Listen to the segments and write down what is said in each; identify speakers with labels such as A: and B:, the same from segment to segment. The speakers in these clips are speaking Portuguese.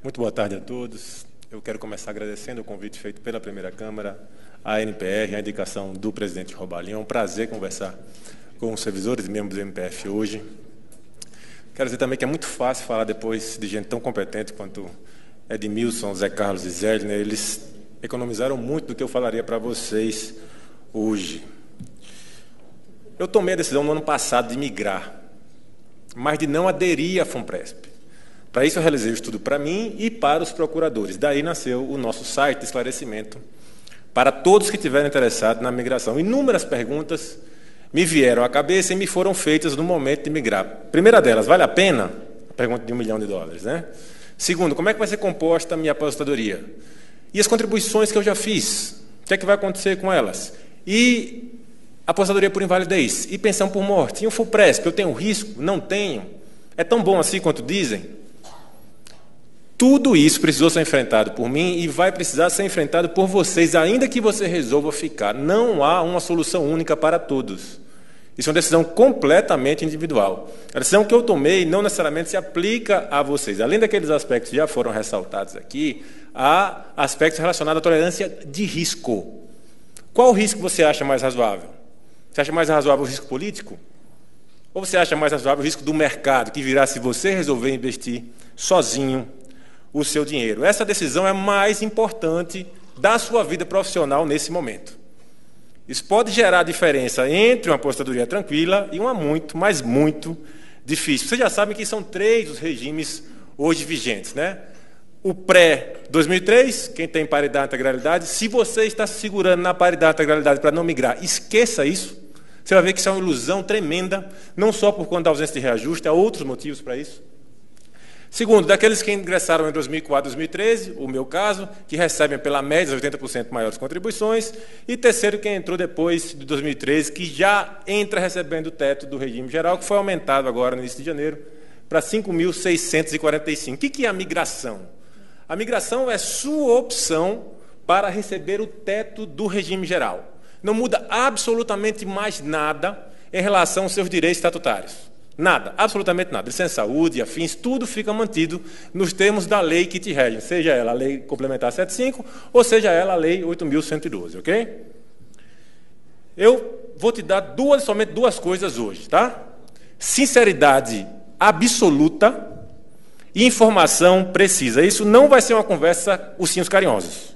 A: Muito boa tarde a todos. Eu quero começar agradecendo o convite feito pela Primeira Câmara, a NPR, a indicação do presidente Robalinho. É um prazer conversar com os servidores e membros do MPF hoje. Quero dizer também que é muito fácil falar depois de gente tão competente quanto Edmilson, Zé Carlos e Zélio, né? Eles economizaram muito do que eu falaria para vocês hoje. Eu tomei a decisão no ano passado de migrar, mas de não aderir à FUNPRESP. Para isso eu realizei o estudo para mim e para os procuradores. Daí nasceu o nosso site de esclarecimento para todos que estiverem interessados na migração. Inúmeras perguntas me vieram à cabeça e me foram feitas no momento de migrar. Primeira delas, vale a pena? A pergunta de $1 milhão, né? Segundo, como é que vai ser composta a minha aposentadoria? E as contribuições que eu já fiz? O que é que vai acontecer com elas? E aposentadoria por invalidez? E pensão por morte? E o FUNPRESP? Eu tenho risco? Não tenho? É tão bom assim quanto dizem? Tudo isso precisou ser enfrentado por mim e vai precisar ser enfrentado por vocês, ainda que você resolva ficar. Não há uma solução única para todos. Isso é uma decisão completamente individual. A decisão que eu tomei não necessariamente se aplica a vocês. Além daqueles aspectos que já foram ressaltados aqui, há aspectos relacionados à tolerância de risco. Qual risco você acha mais razoável? Você acha mais razoável o risco político? Ou você acha mais razoável o risco do mercado, que virá se você resolver investir sozinho o seu dinheiro? Essa decisão é mais importante da sua vida profissional nesse momento. Isso pode gerar diferença entre uma aposentadoria tranquila e uma muito, mas muito difícil. Vocês já sabem que são 3 os regimes hoje vigentes, né? O pré-2003, quem tem paridade e integralidade, se você está se segurando na paridade e integralidade para não migrar, esqueça isso. Você vai ver que isso é uma ilusão tremenda, não só por conta da ausência de reajuste, há outros motivos para isso. Segundo, daqueles que ingressaram em 2004 e 2013, o meu caso, que recebem pela média 80% maiores contribuições. E terceiro, quem entrou depois de 2013, que já entra recebendo o teto do regime geral, que foi aumentado agora no início de janeiro para 5.645. O que é a migração? A migração é sua opção para receber o teto do regime geral. Não muda absolutamente mais nada em relação aos seus direitos estatutários. Nada, absolutamente nada. Licença saúde, afins, tudo fica mantido nos termos da lei que te rege, seja ela a Lei Complementar 75 ou seja ela a Lei 8.112, ok? Eu vou te dar somente duas coisas hoje, tá? Sinceridade absoluta e informação precisa. Isso não vai ser uma conversa ursinhos carinhosos.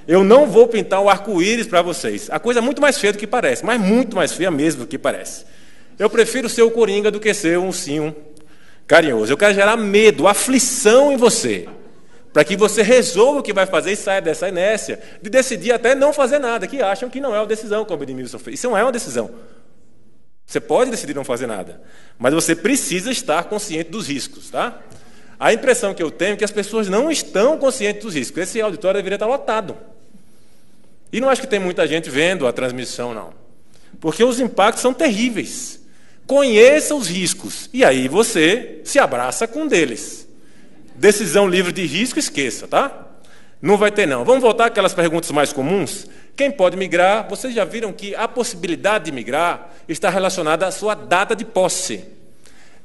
A: Eu não vou pintar o arco-íris para vocês. A coisa é muito mais feia do que parece, mas muito mais feia mesmo do que parece. Eu prefiro ser o coringa do que ser um ursinho carinhoso. Eu quero gerar medo, aflição em você, para que você resolva o que vai fazer e saia dessa inércia de decidir até não fazer nada, que acham que não é uma decisão, como o Edmilson fez. Isso não é uma decisão. Você pode decidir não fazer nada, mas você precisa estar consciente dos riscos, tá? A impressão que eu tenho é que as pessoas não estão conscientes dos riscos. Esse auditório deveria estar lotado. E não acho que tem muita gente vendo a transmissão, não. Porque os impactos são terríveis. Conheça os riscos, e aí você se abraça com um deles. Decisão livre de risco, esqueça, tá? Não vai ter, não. Vamos voltar àquelas perguntas mais comuns? Quem pode migrar? Vocês já viram que a possibilidade de migrar está relacionada à sua data de posse.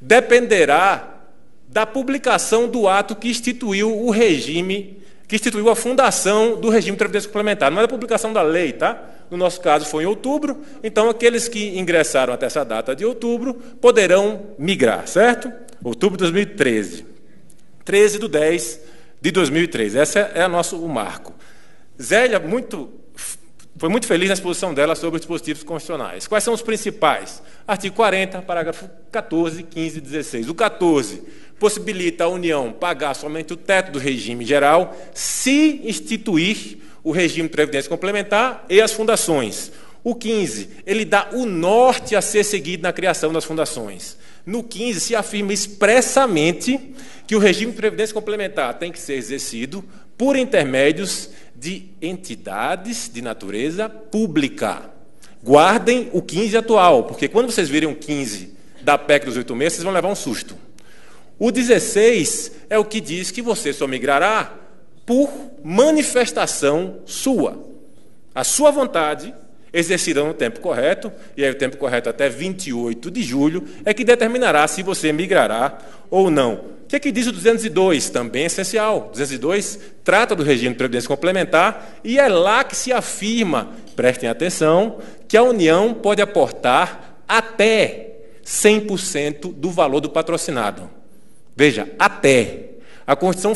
A: Dependerá da publicação do ato que instituiu o regime, que instituiu a fundação do regime de previdência complementar. Não é da publicação da lei, tá? No nosso caso foi em outubro, então aqueles que ingressaram até essa data de outubro poderão migrar, certo? Outubro de 2013. 13/10/2013. Esse é o marco. Zélia foi muito feliz na exposição dela sobre os dispositivos constitucionais. Quais são os principais? Artigo 40, parágrafo 14, 15 e 16. O 14 possibilita a União pagar somente o teto do regime geral se instituir o regime de previdência complementar e as fundações. O 15, ele dá o norte a ser seguido na criação das fundações. No 15, se afirma expressamente que o regime de previdência complementar tem que ser exercido por intermédios de entidades de natureza pública. Guardem o 15 atual, porque quando vocês virem o 15 da PEC dos 8 meses, vocês vão levar um susto. O 16 é o que diz que você só migrará por manifestação sua. A sua vontade, exercida no tempo correto, e aí o tempo correto até 28 de julho, é que determinará se você migrará ou não. que é que diz o 202? Também é essencial. 202 trata do regime de previdência complementar e é lá que se afirma, prestem atenção, que a União pode aportar até 100% do valor do patrocinado. Veja, até. A Constituição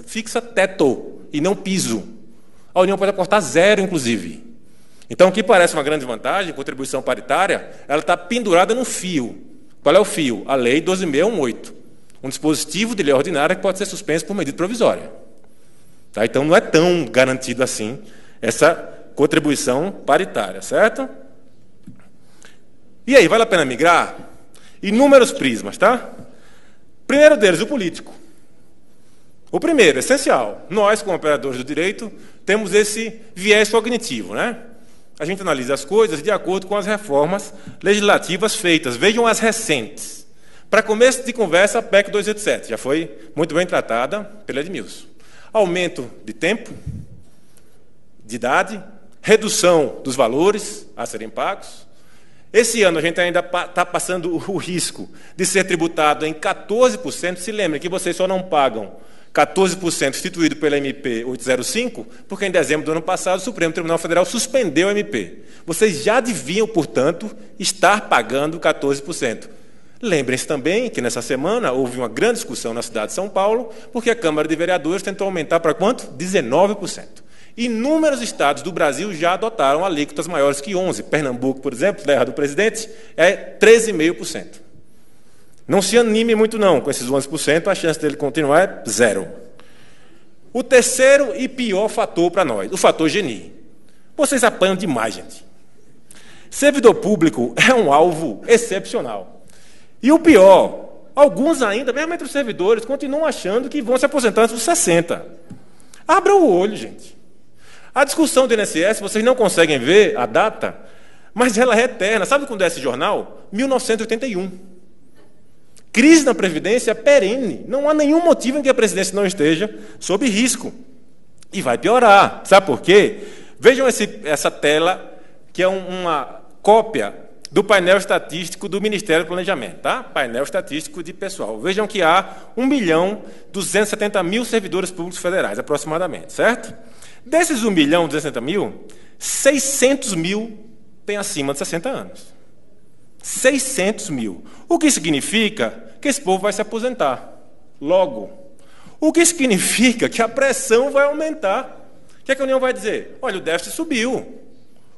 A: fixa teto e não piso. A União pode aportar zero, inclusive. Então, o que parece uma grande vantagem, contribuição paritária, ela está pendurada no fio. Qual é o fio? A Lei 12.618. Um dispositivo de lei ordinária que pode ser suspenso por medida provisória. Tá? Então, não é tão garantido assim essa contribuição paritária, certo? E aí, vale a pena migrar? Inúmeros prismas, tá? Primeiro deles, o político. O primeiro, essencial. Nós, como operadores do direito, temos esse viés cognitivo, né? A gente analisa as coisas de acordo com as reformas legislativas feitas. Vejam as recentes. Para começo de conversa, a PEC 287 já foi muito bem tratada pela Edmilson. Aumento de tempo, de idade, redução dos valores a serem pagos. Esse ano a gente ainda está passando o risco de ser tributado em 14%. Se lembrem que vocês só não pagam 14% instituído pela MP 805, porque em dezembro do ano passado o Supremo Tribunal Federal suspendeu a MP. Vocês já deviam, portanto, estar pagando 14%. Lembrem-se também que nessa semana houve uma grande discussão na cidade de São Paulo, porque a Câmara de Vereadores tentou aumentar para quanto? 19%. Inúmeros estados do Brasil já adotaram alíquotas maiores que 11%. Pernambuco, por exemplo, terra do presidente, é 13,5%. Não se anime muito não com esses 11%, a chance dele continuar é zero. O terceiro e pior fator para nós, o fator Geni. Vocês apanham demais, gente. Servidor público é um alvo excepcional. E o pior, alguns ainda, mesmo entre os servidores, continuam achando que vão se aposentar antes dos 60. Abra o olho, gente. A discussão do INSS, vocês não conseguem ver a data, mas ela é eterna. Sabe quando é esse jornal? 1981. Crise na Previdência perene. Não há nenhum motivo em que a presidência não esteja sob risco. E vai piorar. Sabe por quê? Vejam essa tela, que é uma cópia do painel estatístico do Ministério do Planejamento. Tá? Painel estatístico de pessoal. Vejam que há 1.270.000 servidores públicos federais, aproximadamente. Certo? Desses 1.270.000, 600.000 têm acima de 60 anos. 600.000. O que significa que esse povo vai se aposentar logo. O que significa que a pressão vai aumentar. O que é que a União vai dizer? Olha, o déficit subiu,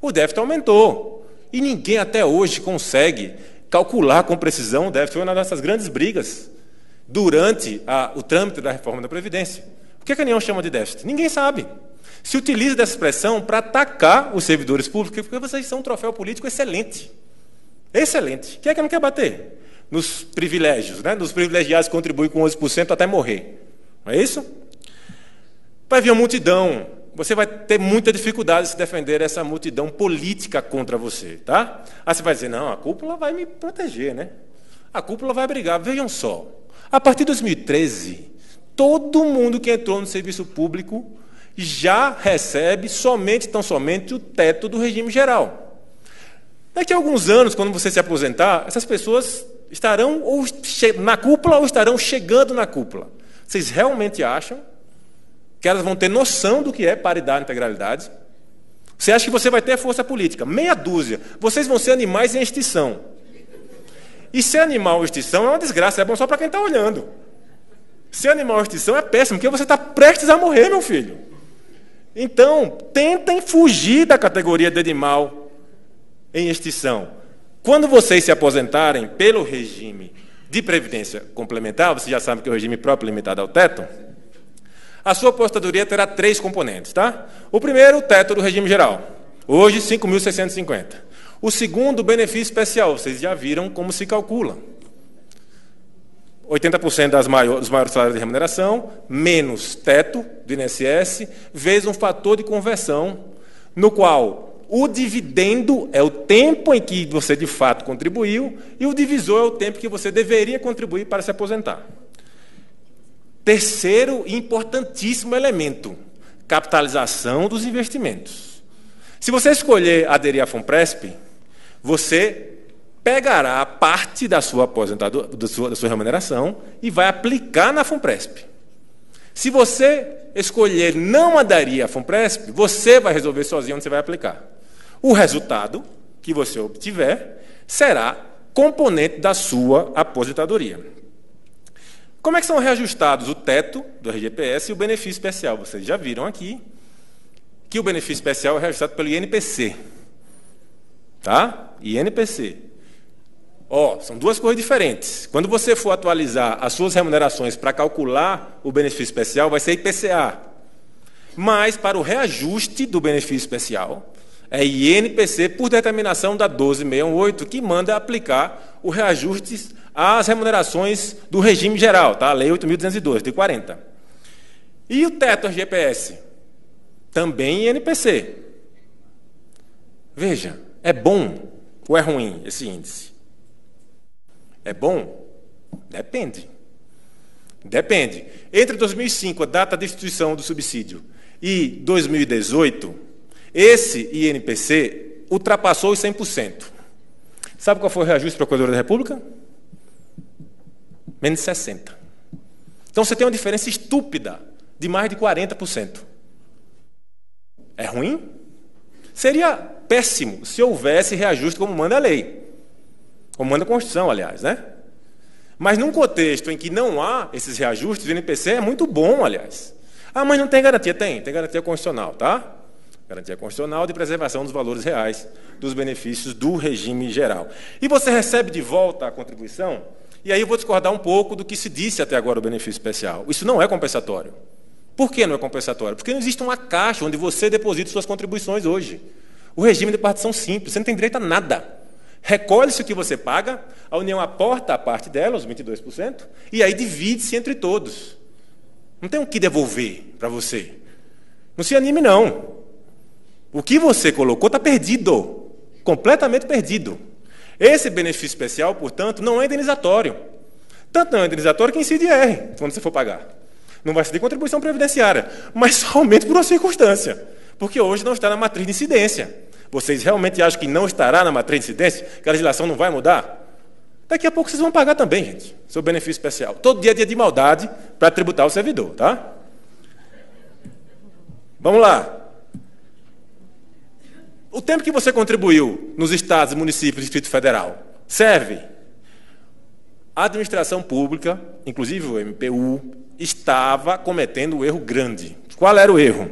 A: o déficit aumentou. E ninguém até hoje consegue calcular com precisão o déficit. Foi uma dessas grandes brigas durante o trâmite da reforma da Previdência. O que é que a União chama de déficit? Ninguém sabe. Se utiliza dessa expressão para atacar os servidores públicos, porque vocês são um troféu político excelente. Excelente. Quem é que não quer bater? Nos privilégios, né? Nos privilegiados que contribuem com 11% até morrer. Não é isso? Vai vir uma multidão. Você vai ter muita dificuldade de se defender essa multidão política contra você. Tá? Aí você vai dizer, não, a cúpula vai me proteger, né? A cúpula vai brigar. Vejam só. A partir de 2013, todo mundo que entrou no serviço público já recebe tão somente o teto do regime geral. Daqui a alguns anos, quando você se aposentar, essas pessoas estarão ou na cúpula ou estarão chegando na cúpula. Vocês realmente acham que elas vão ter noção do que é paridade e integralidade? Você acha que você vai ter força política? Meia dúzia. Vocês vão ser animais em extinção. E ser animal em extinção é uma desgraça, é bom só para quem está olhando. Ser animal em extinção é péssimo, porque você está prestes a morrer, meu filho. Então, tentem fugir da categoria de animal em extinção. Quando vocês se aposentarem pelo regime de previdência complementar, você já sabe que é o regime próprio limitado ao teto, a sua aposentadoria terá 3 componentes. Tá? O primeiro, o teto do regime geral. Hoje, 5.650. O segundo, o benefício especial. Vocês já viram como se calcula. 80% dos maiores salários de remuneração, menos teto do INSS, vezes um fator de conversão, no qual o dividendo é o tempo em que você, de fato, contribuiu, e o divisor é o tempo que você deveria contribuir para se aposentar. Terceiro e importantíssimo elemento, capitalização dos investimentos. Se você escolher aderir à FUNPRESP, você pegará parte da sua aposentadoria, da sua remuneração e vai aplicar na FUNPRESP. Se você escolher não aderir à FUNPRESP, você vai resolver sozinho onde você vai aplicar. O resultado que você obtiver será componente da sua aposentadoria. Como é que são reajustados o teto do RGPS e o benefício especial? Vocês já viram aqui que o benefício especial é reajustado pelo INPC. Tá? INPC. São duas coisas diferentes. Quando você for atualizar as suas remunerações para calcular o benefício especial, vai ser IPCA. Mas, para o reajuste do benefício especial, é INPC por determinação da 12618, que manda aplicar o reajuste às remunerações do regime geral, tá? A Lei 8.202, de 40. E o teto RGPS? Também INPC. Veja, é bom ou é ruim esse índice? É bom? Depende. Depende. Entre 2005, a data de instituição do subsídio, e 2018, esse INPC ultrapassou os 100%. Sabe qual foi o reajuste para a Procuradoria da República? Menos de 60%. Então, você tem uma diferença estúpida de mais de 40%. É ruim? Seria péssimo se houvesse reajuste como manda a lei. Como manda a Constituição, aliás, né? Mas num contexto em que não há esses reajustes, o INPC é muito bom, aliás. Mas não tem garantia? Tem garantia constitucional, tá? Garantia constitucional de preservação dos valores reais dos benefícios do regime geral. E você recebe de volta a contribuição, e aí eu vou discordar um pouco do que se disse até agora do benefício especial. Isso não é compensatório. Por que não é compensatório? Porque não existe uma caixa onde você deposita suas contribuições hoje. O regime de partição simples, você não tem direito a nada. Recolhe-se o que você paga, a União aporta a parte dela, os 22%, e aí divide-se entre todos. Não tem o que devolver para você. Não se anime, não. O que você colocou está perdido, completamente perdido. Esse benefício especial, portanto, não é indenizatório. Tanto não é indenizatório que incide IR, quando você for pagar. Não vai ser de contribuição previdenciária, mas somente por uma circunstância, porque hoje não está na matriz de incidência. Vocês realmente acham que não estará na matriz de incidência, que a legislação não vai mudar? Daqui a pouco vocês vão pagar também, gente, seu benefício especial. Todo dia é dia de maldade para tributar o servidor, tá? Vamos lá. O tempo que você contribuiu nos estados, municípios e Distrito Federal serve? A administração pública, inclusive o MPU, estava cometendo um erro grande. Qual era o erro?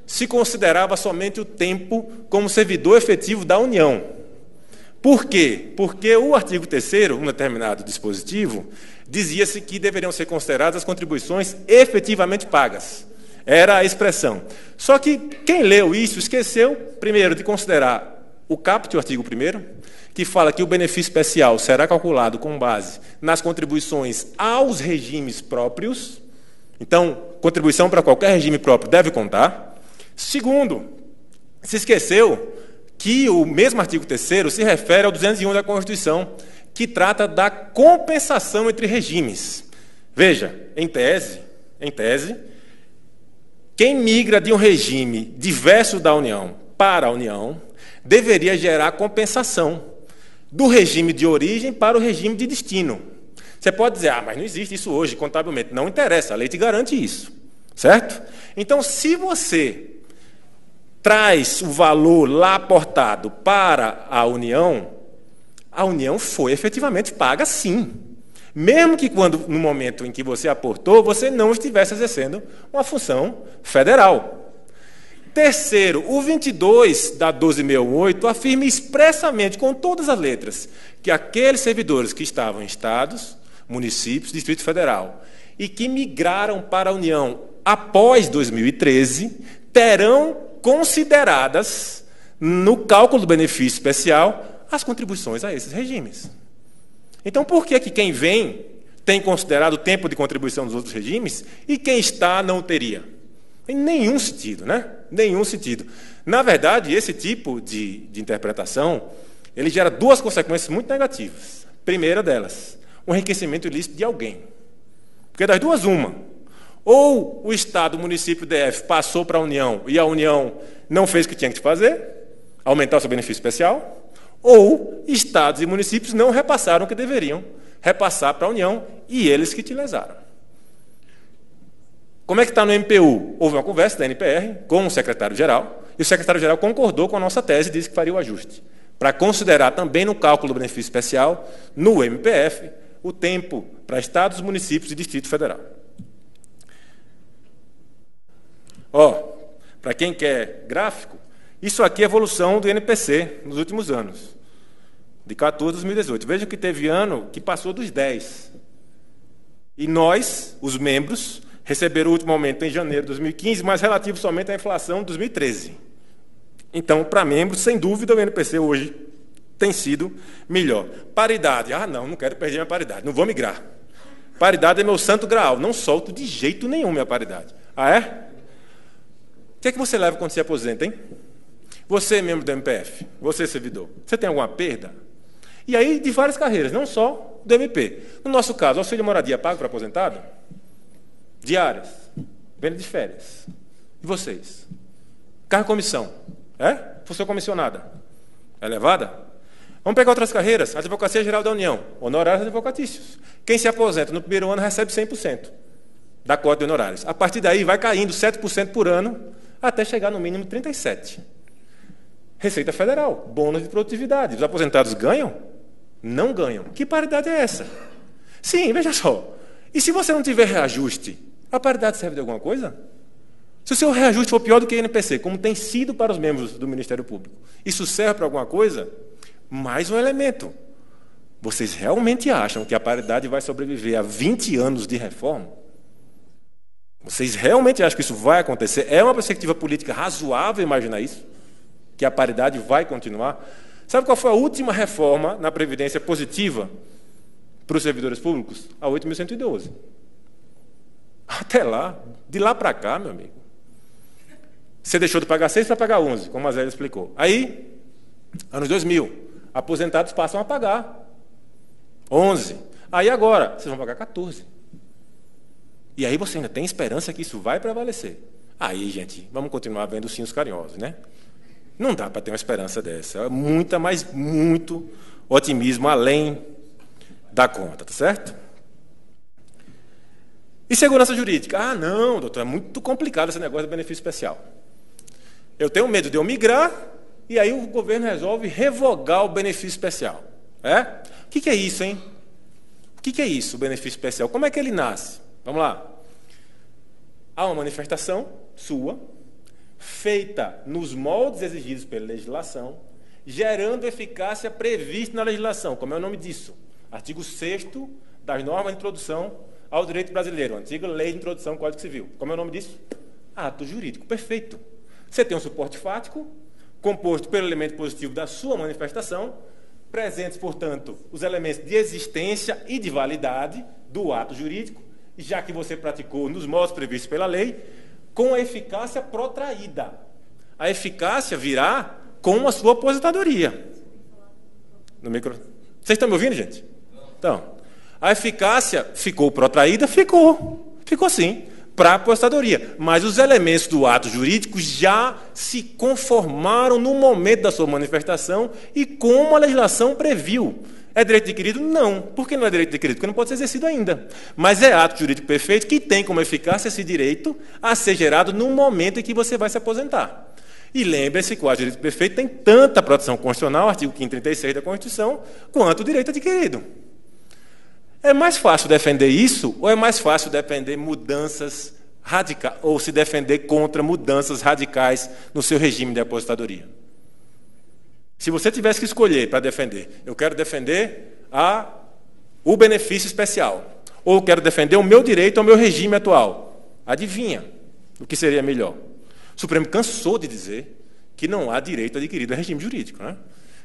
A: Se considerava somente o tempo como servidor efetivo da União. Por quê? Porque o artigo 3º, um determinado dispositivo, dizia-se que deveriam ser consideradas as contribuições efetivamente pagas. Era a expressão. Só que quem leu isso esqueceu, primeiro, de considerar o caput, o artigo 1º, que fala que o benefício especial será calculado com base nas contribuições aos regimes próprios. Então, contribuição para qualquer regime próprio deve contar. Segundo, se esqueceu que o mesmo artigo 3º se refere ao 201 da Constituição, que trata da compensação entre regimes. Veja, em tese, quem migra de um regime diverso da União para a União deveria gerar compensação do regime de origem para o regime de destino. Você pode dizer, mas não existe isso hoje, contabilmente. Não interessa, a lei te garante isso. Certo? Então, se você traz o valor lá aportado para a União foi efetivamente paga sim. Mesmo que no momento em que você aportou, você não estivesse exercendo uma função federal. Terceiro, o 22 da 12.618 afirma expressamente, com todas as letras, que aqueles servidores que estavam em estados, municípios, Distrito Federal, e que migraram para a União após 2013, terão consideradas, no cálculo do benefício especial, as contribuições a esses regimes. Então, por que quem vem tem considerado o tempo de contribuição dos outros regimes e quem está não teria? Em nenhum sentido, né? Nenhum sentido. Na verdade, esse tipo de interpretação, ele gera duas consequências muito negativas. Primeira delas, um enriquecimento ilícito de alguém. Porque das duas, uma. Ou o Estado, o município, o DF, passou para a União e a União não fez o que tinha que fazer, aumentar o seu benefício especial, ou estados e municípios não repassaram o que deveriam repassar para a União e eles que te lesaram. Como é que está no MPU? Houve uma conversa da NPR com o secretário-geral e o secretário-geral concordou com a nossa tese e disse que faria o ajuste, para considerar também no cálculo do benefício especial, no MPF, o tempo para estados, municípios e Distrito Federal. Para quem quer gráfico, isso aqui é a evolução do INPC nos últimos anos, de 14 a 2018. Veja que teve ano que passou dos 10. E nós, os membros, receberam o último aumento em janeiro de 2015, mas relativo somente à inflação de 2013. Então, para membros, sem dúvida, o INPC hoje tem sido melhor. Paridade. Não quero perder minha paridade, não vou migrar. Paridade é meu santo graal, não solto de jeito nenhum minha paridade. É? O que é que você leva quando se aposenta, hein? Você, membro do MPF, você, servidor, você tem alguma perda? E aí, de várias carreiras, não só do MP. No nosso caso, auxílio de moradia pago para aposentado? Diárias, venda de férias. E vocês? Cargo comissão. Função comissionada. Elevada? Vamos pegar outras carreiras. Advocacia Geral da União. Honorários advocatícios. Quem se aposenta no primeiro ano recebe 100% da cota de honorários. A partir daí, vai caindo 7% por ano, até chegar no mínimo 37%. Receita Federal, bônus de produtividade. Os aposentados ganham? Não ganham. Que paridade é essa? Sim, veja só. E se você não tiver reajuste, a paridade serve de alguma coisa? Se o seu reajuste for pior do que o INPC, como tem sido para os membros do Ministério Público, isso serve para alguma coisa? Mais um elemento. Vocês realmente acham que a paridade vai sobreviver a 20 anos de reforma? Vocês realmente acham que isso vai acontecer? É uma perspectiva política razoável imaginar isso? Que a paridade vai continuar? Sabe qual foi a última reforma na Previdência positiva para os servidores públicos? A 8.112. Até lá, de lá para cá, meu amigo. Você deixou de pagar 6 para pagar 11, como a Zélia explicou. Aí, anos 2000, aposentados passam a pagar 11. Aí agora, vocês vão pagar 14. E aí você ainda tem esperança que isso vai prevalecer. Aí, gente, vamos continuar vendo os sinos carinhosos, né? Não dá para ter uma esperança dessa. É muito otimismo além da conta, tá certo? E segurança jurídica? Não, doutor, é muito complicado esse negócio de benefício especial. Eu tenho medo de eu migrar e aí o governo resolve revogar o benefício especial. O que é isso, hein? O que é isso, o benefício especial? Como é que ele nasce? Vamos lá. Há uma manifestação sua, feita nos moldes exigidos pela legislação, gerando eficácia prevista na legislação. Como é o nome disso? Artigo 6º das normas de introdução ao direito brasileiro, antiga Lei de Introdução ao Código Civil. Como é o nome disso? Ato jurídico. Perfeito. Você tem um suporte fático, composto pelo elemento positivo da sua manifestação, presentes, portanto, os elementos de existência e de validade do ato jurídico, já que você praticou nos modos previstos pela lei, com a eficácia protraída. A eficácia virá com a sua aposentadoria. No micro... Vocês estão me ouvindo, gente? Então, a eficácia ficou protraída? Ficou sim, para a aposentadoria. Mas os elementos do ato jurídico já se conformaram no momento da sua manifestação e como a legislação previu. É direito adquirido? Não. Por que não é direito adquirido? Porque não pode ser exercido ainda. Mas é ato jurídico perfeito que tem como eficácia esse direito a ser gerado no momento em que você vai se aposentar. E lembre-se que o ato jurídico perfeito tem tanta proteção constitucional, artigo 536 da Constituição, quanto o direito adquirido. É mais fácil defender isso ou é mais fácil defender mudanças radicais, ou se defender contra mudanças radicais no seu regime de aposentadoria? Se você tivesse que escolher para defender, eu quero defender o benefício especial, ou eu quero defender o meu direito ao meu regime atual, adivinha o que seria melhor? O Supremo cansou de dizer que não há direito adquirido a regime jurídico, né?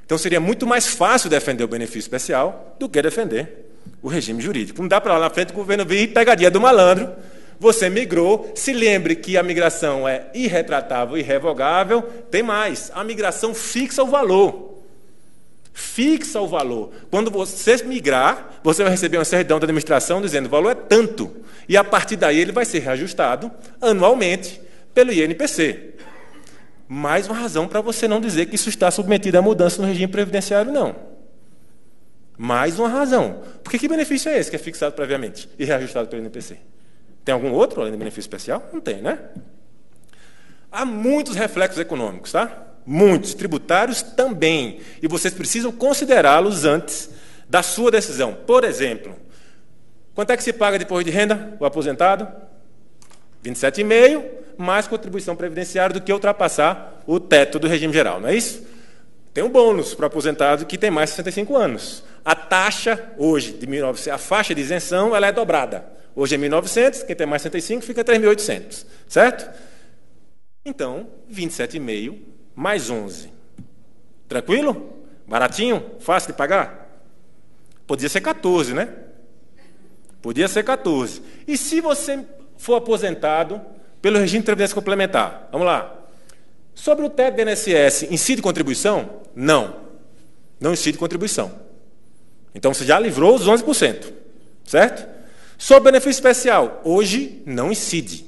A: Então seria muito mais fácil defender o benefício especial do que defender o regime jurídico. Não dá para lá na frente o governo vir pegadinha do malandro. Você migrou, se lembre que a migração é irretratável e irrevogável. Tem mais, a migração fixa o valor. Fixa o valor. Quando você migrar, você vai receber uma certidão da administração dizendo o valor é tanto. E a partir daí ele vai ser reajustado anualmente pelo INPC. Mais uma razão para você não dizer que isso está submetido a mudança no regime previdenciário, não. Mais uma razão. Porque que benefício é esse que é fixado previamente e reajustado pelo INPC? Tem algum outro além do benefício especial? Não tem, né? Há muitos reflexos econômicos, tá? Muitos. Tributários também. E vocês precisam considerá-los antes da sua decisão. Por exemplo, quanto é que se paga de imposto de renda, o aposentado? 27,5, mais contribuição previdenciária do que ultrapassar o teto do regime geral, não é isso? Tem um bônus para o aposentado que tem mais de 65 anos. A taxa, hoje, de 1.900, a faixa de isenção, ela é dobrada. Hoje é 1.900, quem tem mais de 65 fica 3.800, certo? Então, 27,5 mais 11. Tranquilo? Baratinho? Fácil de pagar? Podia ser 14, né? Podia ser 14. E se você for aposentado pelo regime de previdência complementar? Vamos lá. Sobre o teto do INSS, incide contribuição? Não. Não incide contribuição. Então, você já livrou os 11%. Certo? Sobre benefício especial, hoje não incide.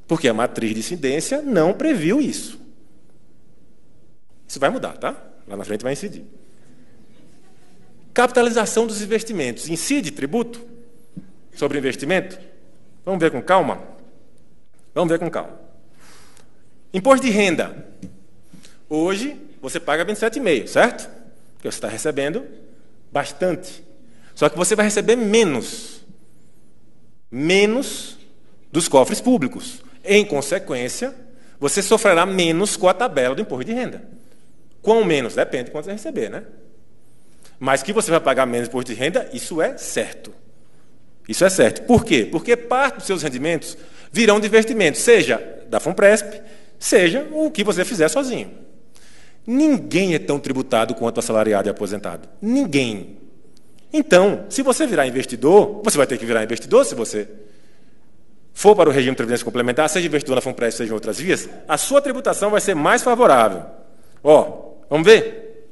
A: Porque a matriz de incidência não previu isso. Isso vai mudar, tá? Lá na frente vai incidir. Capitalização dos investimentos. Incide tributo sobre investimento? Vamos ver com calma? Vamos ver com calma. Imposto de renda. Hoje, você paga 27,5, certo? Porque você está recebendo bastante. Só que você vai receber menos. Menos dos cofres públicos. Em consequência, você sofrerá menos com a tabela do imposto de renda. Quão menos? Depende de quanto você receber, né? Mas que você vai pagar menos imposto de renda, isso é certo. Isso é certo. Por quê? Porque parte dos seus rendimentos virão de investimentos, seja da FUNPRESP, seja o que você fizer sozinho. Ninguém é tão tributado quanto assalariado e aposentado. Ninguém. Então, se você virar investidor, você vai ter que virar investidor se você for para o regime de previdência complementar, seja investidor na FUNPRESP, seja em outras vias, a sua tributação vai ser mais favorável. Ó, vamos ver?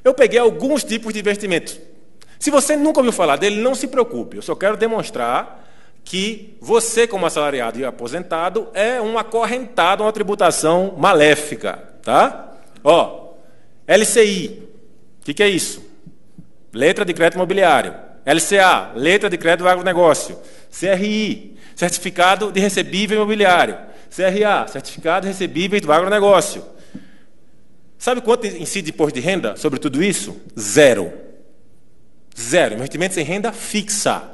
A: Eu peguei alguns tipos de investimentos. Se você nunca ouviu falar dele, não se preocupe. Eu só quero demonstrar que você, como assalariado e aposentado, é um acorrentado a uma tributação maléfica. Tá? Ó, LCI. O que é isso? Letra de crédito imobiliário. LCA, letra de crédito do agronegócio. CRI, certificado de recebível imobiliário. CRA, certificado de recebíveis do agronegócio. Sabe quanto incide imposto de renda sobre tudo isso? Zero. Zero. Investimentos em renda fixa.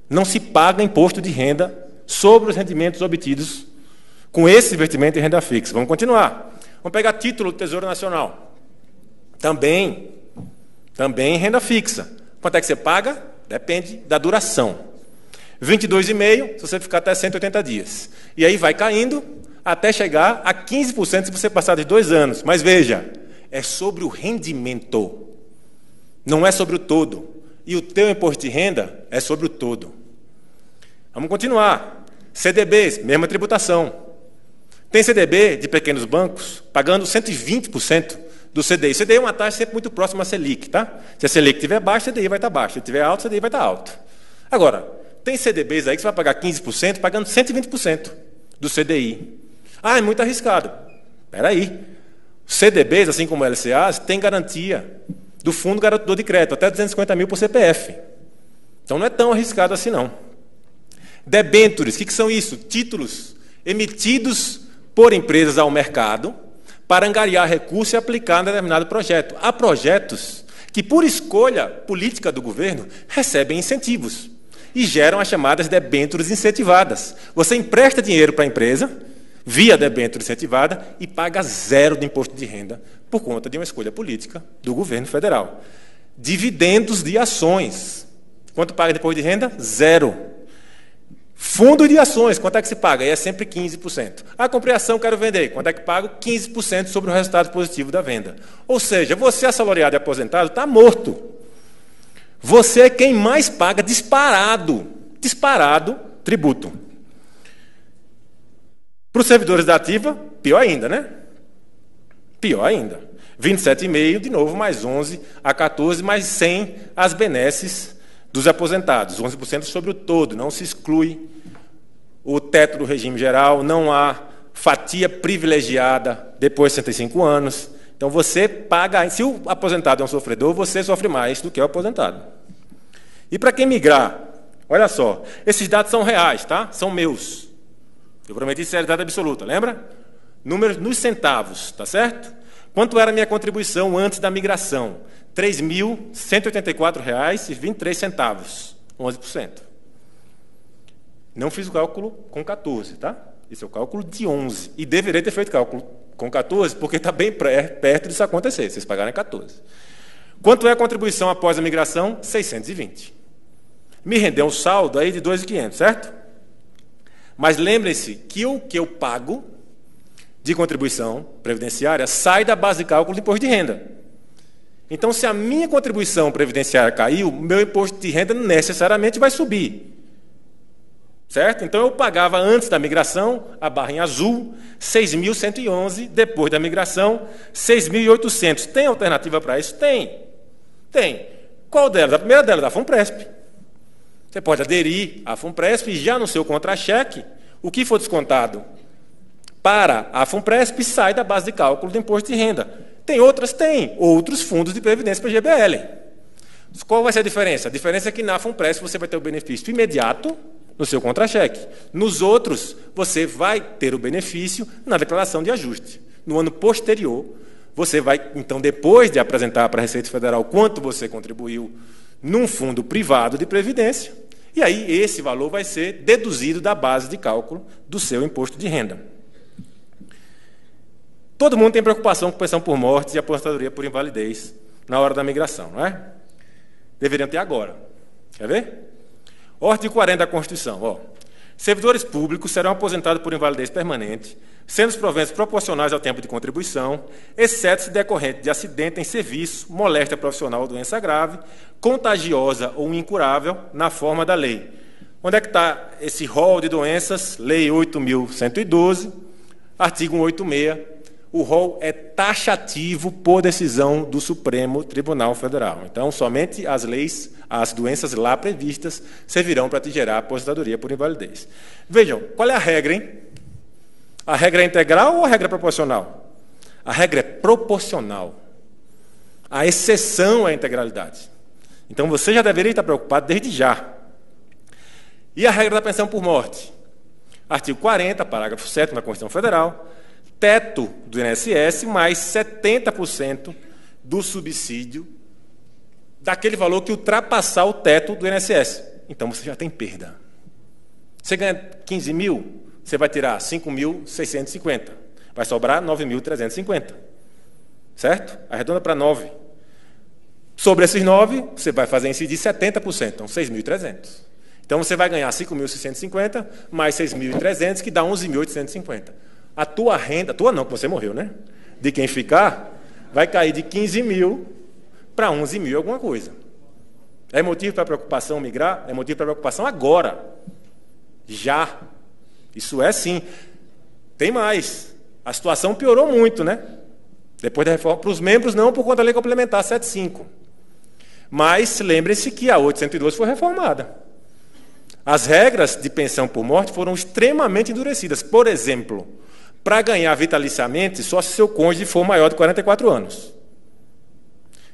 A: Não se paga imposto de renda sobre os rendimentos obtidos com esse investimento em renda fixa. Vamos continuar. Vamos pegar título do Tesouro Nacional. Também em renda fixa. Quanto é que você paga? Depende da duração. 22,5 se você ficar até 180 dias. E aí vai caindo até chegar a 15% se você passar de 2 anos. Mas veja, é sobre o rendimento. Não é sobre o todo. E o teu imposto de renda é sobre o todo. Vamos continuar. CDBs, mesma tributação. Tem CDB de pequenos bancos pagando 120% do CDI. CDI é uma taxa sempre muito próxima à Selic, tá? Se a Selic estiver baixa, o CDI vai estar baixo. Se estiver alto, o CDI vai estar alto. Agora, tem CDBs aí que você vai pagar 15%, pagando 120% do CDI. Ah, é muito arriscado. Espera aí. CDBs, assim como LCAs, tem garantia do Fundo Garantidor de Crédito, até 250 mil por CPF. Então não é tão arriscado assim, não. Debêntures, o que são isso? Títulos emitidos por empresas ao mercado para angariar recursos e aplicar em determinado projeto. Há projetos que, por escolha política do governo, recebem incentivos e geram as chamadas debêntures incentivadas. Você empresta dinheiro para a empresa, via debênture incentivada, e paga zero de imposto de renda por conta de uma escolha política do governo federal. Dividendos de ações. Quanto paga de imposto de renda? Zero. Fundo de ações, quanto é que se paga? Aí é sempre 15%. Ah, comprei ação, quero vender. Quanto é que pago? 15% sobre o resultado positivo da venda. Ou seja, você, assalariado e aposentado, está morto. Você é quem mais paga disparado tributo. Para os servidores da ativa, pior ainda, né? Pior ainda. 27,5, de novo, mais 11 a 14, mais 100 as benesses dos aposentados. 11% sobre o todo, não se exclui o teto do regime geral, não há fatia privilegiada depois de 65 anos. Então, você paga... Se o aposentado é um sofredor, você sofre mais do que o aposentado. E para quem migrar, olha só, esses dados são reais, tá? São meus. Eu prometi seriedade absoluta, lembra? Números nos centavos, tá certo? Quanto era a minha contribuição antes da migração? R$ 3.184,23, 11%. Não fiz o cálculo com 14, tá? Esse é o cálculo de 11. E deveria ter feito cálculo com 14, porque está bem perto disso acontecer. Vocês pagaram 14. Quanto é a contribuição após a migração? 620. Me rendeu um saldo aí de 2.500, certo? Mas lembrem-se que o que eu pago de contribuição previdenciária sai da base de cálculo do imposto de renda. Então, se a minha contribuição previdenciária caiu, meu imposto de renda necessariamente vai subir. Certo? Então, eu pagava antes da migração, a barra em azul, 6.111, depois da migração, 6.800. Tem alternativa para isso? Tem. Tem. Qual delas? A primeira delas, a FUNPRESP. Você pode aderir à FUNPRESP e já no seu contra-cheque, o que for descontado para a FUNPRESP sai da base de cálculo do imposto de renda. Tem outras? Tem. Outros fundos de previdência para GBL. Qual vai ser a diferença? A diferença é que na FUNPRESP você vai ter o benefício imediato no seu contra-cheque. Nos outros, você vai ter o benefício na declaração de ajuste. No ano posterior, você vai, então, depois de apresentar para a Receita Federal quanto você contribuiu num fundo privado de previdência, e aí esse valor vai ser deduzido da base de cálculo do seu imposto de renda. Todo mundo tem preocupação com pensão por morte e aposentadoria por invalidez na hora da migração, não é? Deveriam ter agora. Quer ver? O artigo 40 da Constituição. Ó. Servidores públicos serão aposentados por invalidez permanente, sendo os proventos proporcionais ao tempo de contribuição, exceto se decorrente de acidente em serviço, moléstia profissional ou doença grave, contagiosa ou incurável, na forma da lei. Onde é que está esse rol de doenças? Lei 8.112, artigo 186. O rol é taxativo por decisão do Supremo Tribunal Federal. Então, somente as leis, as doenças lá previstas, servirão para te gerar aposentadoria por invalidez. Vejam, qual é a regra, hein? A regra é integral ou a regra é proporcional? A regra é proporcional. A exceção é a integralidade. Então, você já deveria estar preocupado desde já. E a regra da pensão por morte? Artigo 40, parágrafo 7º da Constituição Federal, teto do INSS mais 70% do subsídio daquele valor que ultrapassar o teto do INSS. Então, você já tem perda. Você ganha 15 mil, você vai tirar 5.650. Vai sobrar 9.350. Certo? Arredonda para 9. Sobre esses 9, você vai fazer incidir 70%, então 6.300. Então, você vai ganhar 5.650 mais 6.300, que dá 11.850. A tua renda, tua não, que você morreu, né? De quem ficar, vai cair de 15 mil para 11 mil alguma coisa. É motivo para preocupação migrar? É motivo para preocupação agora. Já. Isso é sim. Tem mais. A situação piorou muito, né? Depois da reforma. Para os membros não, por conta da lei complementar 75. Mas lembre-se que a 812 foi reformada. As regras de pensão por morte foram extremamente endurecidas. Por exemplo, para ganhar vitaliciamente, só se seu cônjuge for maior de 44 anos.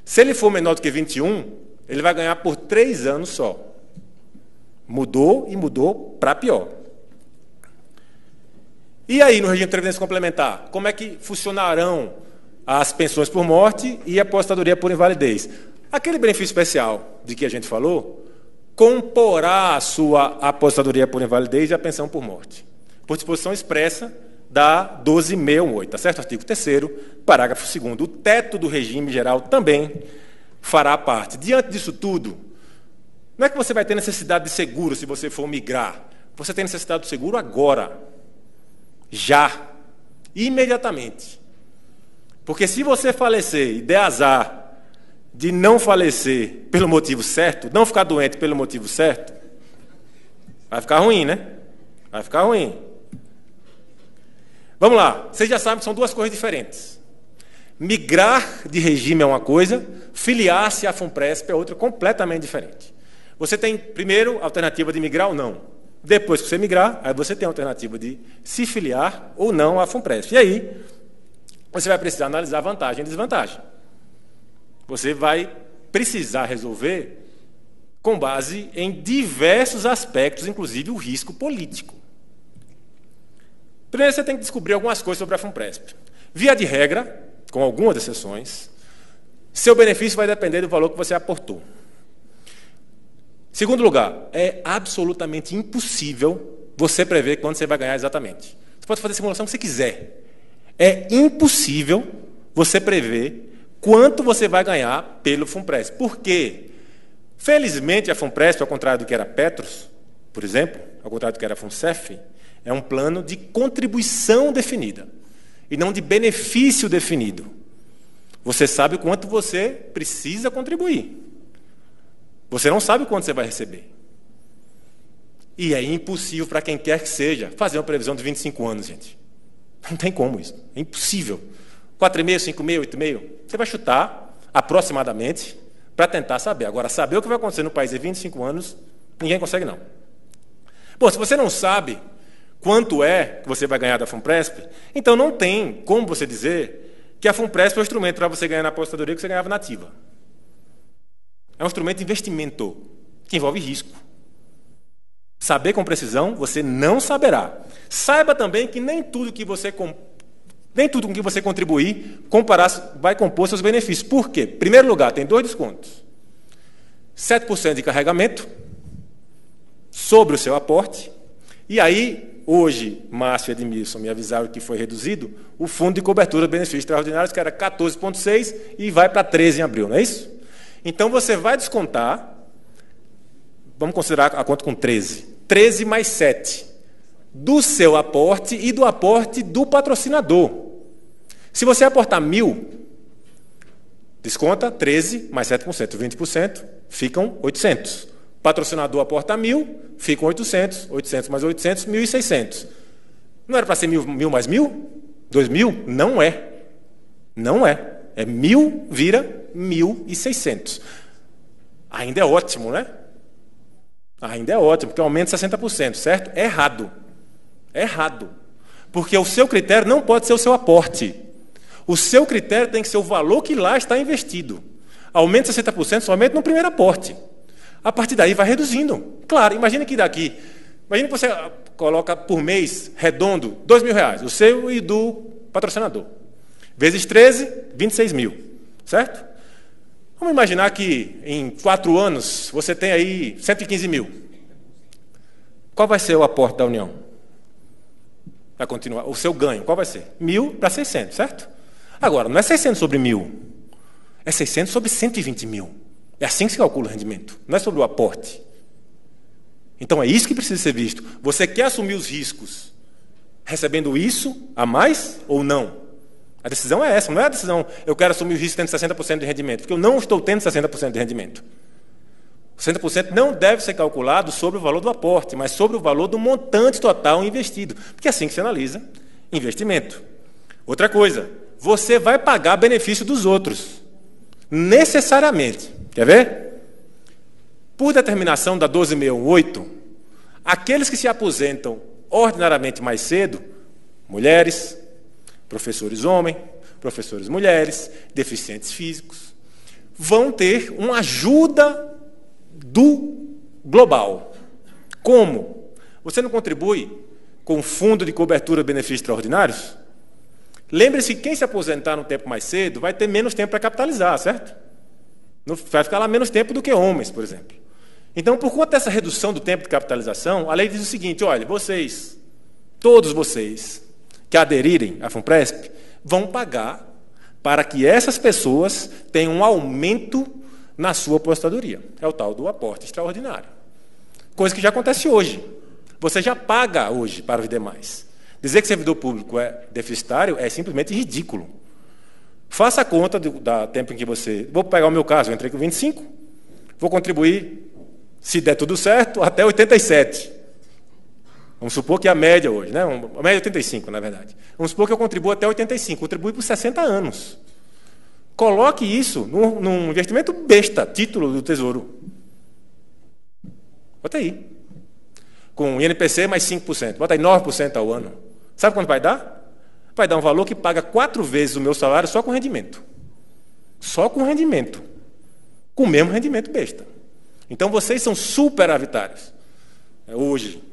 A: Se ele for menor do que 21, ele vai ganhar por 3 anos só. Mudou e mudou para pior. E aí, no regime de previdência complementar, como é que funcionarão as pensões por morte e a aposentadoria por invalidez? Aquele benefício especial de que a gente falou comporá a sua aposentadoria por invalidez e a pensão por morte, por disposição expressa da 12.618, tá certo? Artigo 3º, parágrafo 2º. O teto do regime geral também fará parte. Diante disso tudo, não é que você vai ter necessidade de seguro se você for migrar. Você tem necessidade de seguro agora. Já. Imediatamente. Porque se você falecer e der azar de não falecer pelo motivo certo, não ficar doente pelo motivo certo, vai ficar ruim, né? Vai ficar ruim. Vamos lá, vocês já sabem que são duas coisas diferentes. Migrar de regime é uma coisa, filiar-se à FUNPRESP é outra completamente diferente. Você tem, primeiro, a alternativa de migrar ou não. Depois que você migrar, aí você tem a alternativa de se filiar ou não à FUNPRESP. E aí, você vai precisar analisar vantagem e desvantagem. Você vai precisar resolver com base em diversos aspectos, inclusive o risco político. Primeiro, você tem que descobrir algumas coisas sobre a FUNPRESP. Via de regra, com algumas exceções, seu benefício vai depender do valor que você aportou. Segundo lugar, é absolutamente impossível você prever quanto você vai ganhar exatamente. Você pode fazer a simulação que você quiser. É impossível você prever quanto você vai ganhar pelo FUNPRESP. Por quê? Felizmente, a FUNPRESP, ao contrário do que era a Petros, por exemplo, ao contrário do que era a FUNCEF, é um plano de contribuição definida e não de benefício definido. Você sabe quanto você precisa contribuir. Você não sabe quanto você vai receber. E é impossível para quem quer que seja fazer uma previsão de 25 anos, gente. Não tem como isso. É impossível. 4,5, 5,5, 8,5. Você vai chutar aproximadamente para tentar saber. Agora, saber o que vai acontecer no país em 25 anos, ninguém consegue, não. Bom, se você não sabe quanto é que você vai ganhar da FUNPRESP, então não tem como você dizer que a FUNPRESP é um instrumento para você ganhar na aposentadoria que você ganhava na ativa. É um instrumento de investimento que envolve risco. Saber com precisão, você não saberá. Saiba também que nem tudo com que você contribuir vai compor seus benefícios. Por quê? Em primeiro lugar, tem 2 descontos. 7% de carregamento sobre o seu aporte. E aí, hoje, Márcio e Edmilson me avisaram que foi reduzido o fundo de cobertura de benefícios extraordinários, que era 14,6 e vai para 13 em abril, não é isso? Então, você vai descontar, vamos considerar a conta com 13. 13 mais 7, do seu aporte e do aporte do patrocinador. Se você aportar 1.000, desconta 13 mais 7%, 20%, ficam 800. Patrocinador aporta 1.000, ficam 800, 800 mais 800, 1.600. Não era para ser 1.000 mais 1.000? 2.000? Não é. Não é. É 1.000 vira 1.600. Ainda é ótimo, né? Ainda é ótimo, porque aumenta 60%, certo? É errado. É errado. Porque o seu critério não pode ser o seu aporte. O seu critério tem que ser o valor que lá está investido. Aumenta 60% somente no primeiro aporte. A partir daí vai reduzindo. Claro, imagina que você coloca por mês, redondo, R$2.000, o seu e do patrocinador. Vezes 13, 26 mil, certo? Vamos imaginar que em 4 anos você tem aí 115 mil. Qual vai ser o aporte da União? Vai continuar. O seu ganho, qual vai ser? 1.000 para 600, certo? Agora, não é 600 sobre 1.000. É 600 sobre 120 mil. É assim que se calcula o rendimento. Não é sobre o aporte. Então, é isso que precisa ser visto. Você quer assumir os riscos recebendo isso a mais ou não? A decisão é essa. Não é a decisão, eu quero assumir o risco tendo 60% de rendimento, porque eu não estou tendo 60% de rendimento. O 60% não deve ser calculado sobre o valor do aporte, mas sobre o valor do montante total investido. Porque é assim que se analisa investimento. Outra coisa, você vai pagar benefício dos outros. Necessariamente. Quer ver? Por determinação da 12.618, aqueles que se aposentam ordinariamente mais cedo, mulheres, professores homens, professores mulheres, deficientes físicos, vão ter uma ajuda do global. Como? Você não contribui com o fundo de cobertura de benefícios extraordinários? Lembre-se que quem se aposentar no tempo mais cedo vai ter menos tempo para capitalizar, certo? Vai ficar lá menos tempo do que homens, por exemplo. Então, por conta dessa redução do tempo de capitalização, a lei diz o seguinte: olha, vocês, todos vocês que aderirem à FUNPRESP, vão pagar para que essas pessoas tenham um aumento na sua aposentadoria. É o tal do aporte extraordinário. Coisa que já acontece hoje. Você já paga hoje para os demais. Dizer que servidor público é deficitário é simplesmente ridículo. Faça a conta da tempo em que você... Vou pegar o meu caso, eu entrei com 25, vou contribuir, se der tudo certo, até 87. Vamos supor que a média hoje, né? A média é 85, na verdade. Vamos supor que eu contribuo até 85, contribuo por 60 anos. Coloque isso num investimento besta, título do Tesouro. Bota aí. com INPC mais 5%. Bota aí 9% ao ano. Sabe quanto vai dar? Vai dar um valor que paga 4 vezes o meu salário só com rendimento. Só com rendimento. Com o mesmo rendimento besta. Então, vocês são superavitários. Hoje.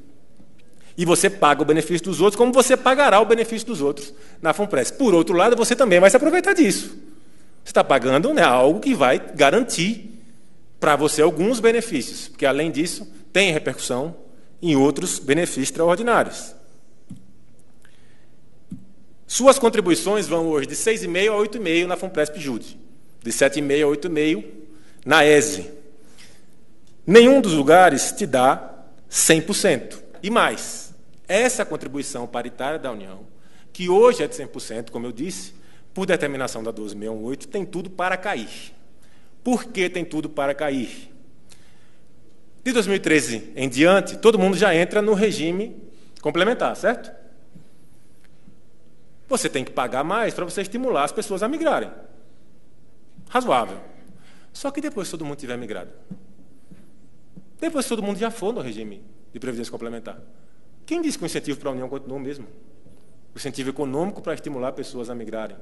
A: E você paga o benefício dos outros como você pagará o benefício dos outros na FUNPRESP. Por outro lado, você também vai se aproveitar disso. Você está pagando, né, algo que vai garantir para você alguns benefícios, porque, além disso, tem repercussão em outros benefícios extraordinários. Suas contribuições vão hoje de 6,5% a 8,5% na FUNPRESP-JUD, de 7,5% a 8,5% na ESE. Nenhum dos lugares te dá 100%. E mais, essa contribuição paritária da União, que hoje é de 100%, como eu disse, por determinação da 12.618, tem tudo para cair. Por que tem tudo para cair? De 2013 em diante, todo mundo já entra no regime complementar, certo? Você tem que pagar mais para você estimular as pessoas a migrarem. Razoável. Só que depois todo mundo tiver migrado. Depois todo mundo já for no regime de previdência complementar. Quem disse que o incentivo para a União continua o mesmo? O incentivo econômico para estimular pessoas a migrarem.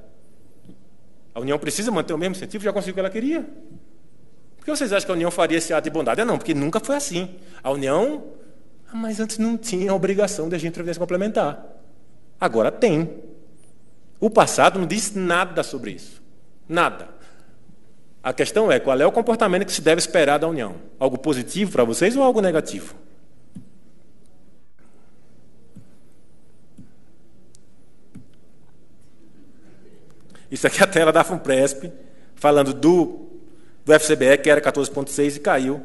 A: A União precisa manter o mesmo incentivo? Já conseguiu o que ela queria. Por que vocês acham que a União faria esse ato de bondade? Não, porque nunca foi assim. A União, mas antes não tinha a obrigação de agir em previdência complementar. Agora tem. O passado não diz nada sobre isso. Nada. A questão é, qual é o comportamento que se deve esperar da União? Algo positivo para vocês ou algo negativo? Isso aqui é a tela da FUNPRESP, falando do FCBE, que era 14,6 e caiu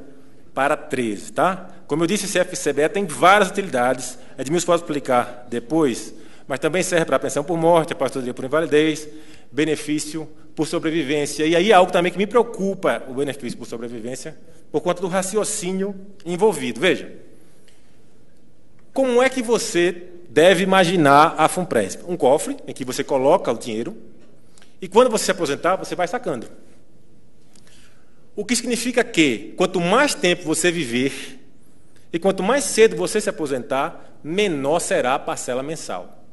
A: para 13. Tá? Como eu disse, esse FCBE tem várias utilidades. Edmilson pode explicar depois, mas também serve para a pensão por morte, aposentadoria por invalidez, benefício por sobrevivência. E aí é algo também que me preocupa, o benefício por sobrevivência, por conta do raciocínio envolvido. Veja, como é que você deve imaginar a FUNPRESP? Um cofre em que você coloca o dinheiro e quando você se aposentar, você vai sacando. O que significa que, quanto mais tempo você viver e quanto mais cedo você se aposentar, menor será a parcela mensal.